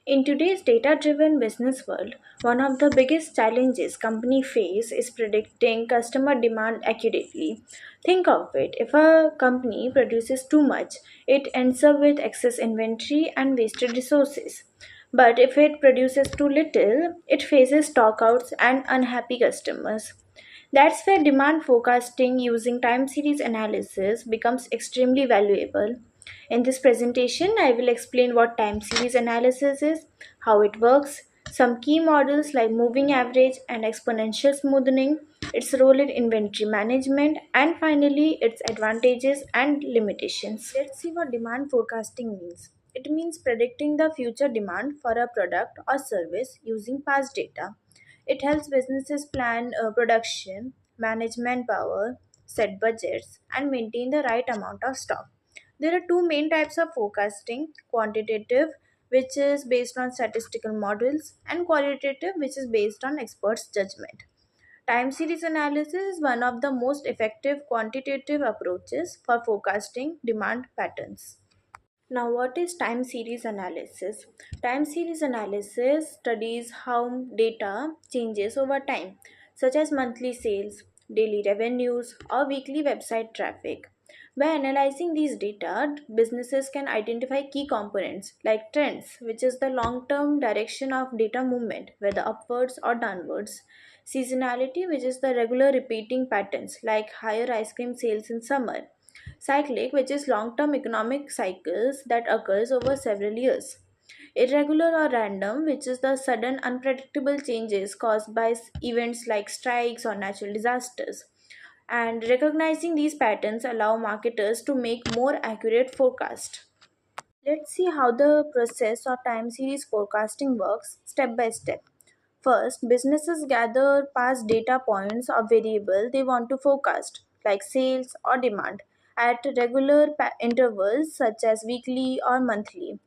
In today's data driven business world, one of the biggest challenges companies face is predicting customer demand accurately. Think of it, if a company produces too much, it ends up with excess inventory and wasted resources. But if it produces too little, it faces stockouts and unhappy customers. That's where demand forecasting using time series analysis becomes extremely valuable. In this presentation, I will explain what time series analysis is, how it works, some key models like moving average and exponential smoothing, its role in inventory management, and finally its advantages and limitations. Let's see what demand forecasting means. It means predicting the future demand for a product or service using past data. It helps businesses plan production, manage manpower, set budgets, and maintain the right amount of stock. There are two main types of forecasting: quantitative, which is based on statistical models, and qualitative, which is based on experts' judgment. Time series analysis is one of the most effective quantitative approaches for forecasting demand patterns. Now, what is time series analysis? Time series analysis studies how data changes over time, such as monthly sales, daily revenues, or weekly website traffic. By analyzing these data, businesses can identify key components like trends, which is the long term direction of data movement, whether upwards or downwards. Seasonality, which is the regular repeating patterns like higher ice cream sales in summer. Cyclic, which is long-term economic cycles that occurs over several years. Irregular or random, which is the sudden unpredictable changes caused by events like strikes or natural disasters. And recognizing these patterns allow marketers to make more accurate forecast. Let's see how the process of time series forecasting works step by step. First, businesses gather past data points of variable they want to forecast, like sales or demand, at regular intervals such as weekly or monthly.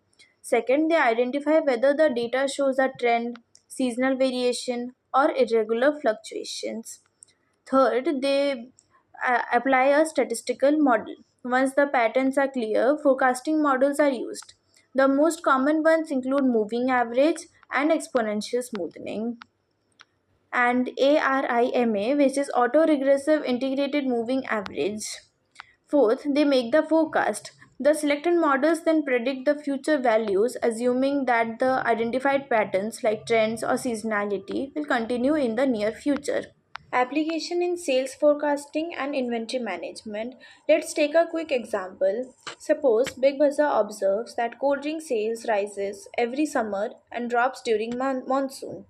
Second, they identify whether the data shows a trend, seasonal variation, or irregular fluctuations. Third, they apply a statistical model. Once the patterns are clear, forecasting models are used. The most common ones include moving average and exponential smoothing, and ARIMA, which is auto-regressive integrated moving average. Fourth, they make the forecast. The selected models then predict the future values, assuming that the identified patterns like trends or seasonality will continue in the near future. Application in sales forecasting and inventory management. Let's take a quick example. Suppose Big Bazaar observes that cold drink sales rises every summer and drops during monsoon.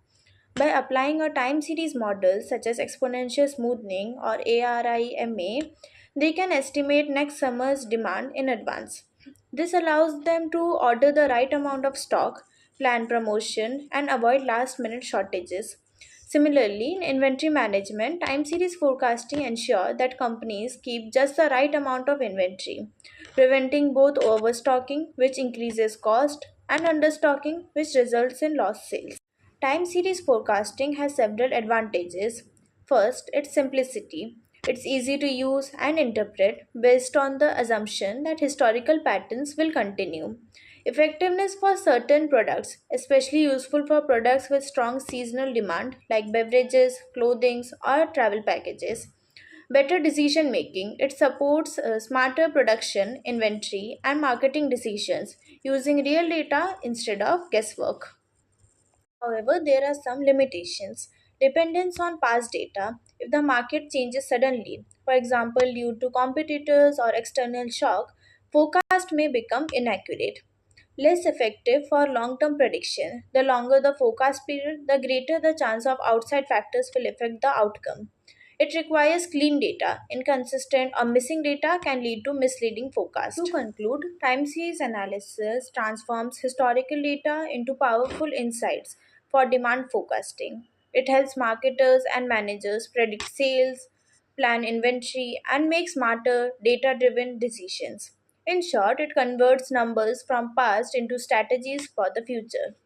By applying a time series model such as exponential smoothing or ARIMA, they can estimate next summer's demand in advance. This allows them to order the right amount of stock, plan promotion, and avoid last minute shortages. Similarly, in inventory management, time series forecasting ensure that companies keep just the right amount of inventory, preventing both overstocking, which increases cost, and understocking, which results in lost sales. Time series forecasting has several advantages. First, its simplicity. It's easy to use and interpret based on the assumption that historical patterns will continue. Effectiveness for certain products, especially useful for products with strong seasonal demand like beverages, clothing, or travel packages. Better decision making. It supports smarter production, inventory, and marketing decisions using real data instead of guesswork. However, there are some limitations. Dependence on past data. If the market changes suddenly, for example, due to competitors or external shock, forecast may become inaccurate. Less effective for long term prediction. The longer the forecast period, the greater the chance of outside factors will affect the outcome. It requires clean data. Inconsistent or missing data can lead to misleading forecasts. To conclude, time series analysis transforms historical data into powerful insights for demand forecasting. It helps marketers and managers predict sales, plan inventory, and make smarter, data driven decisions. In short, it converts numbers from past into strategies for the future.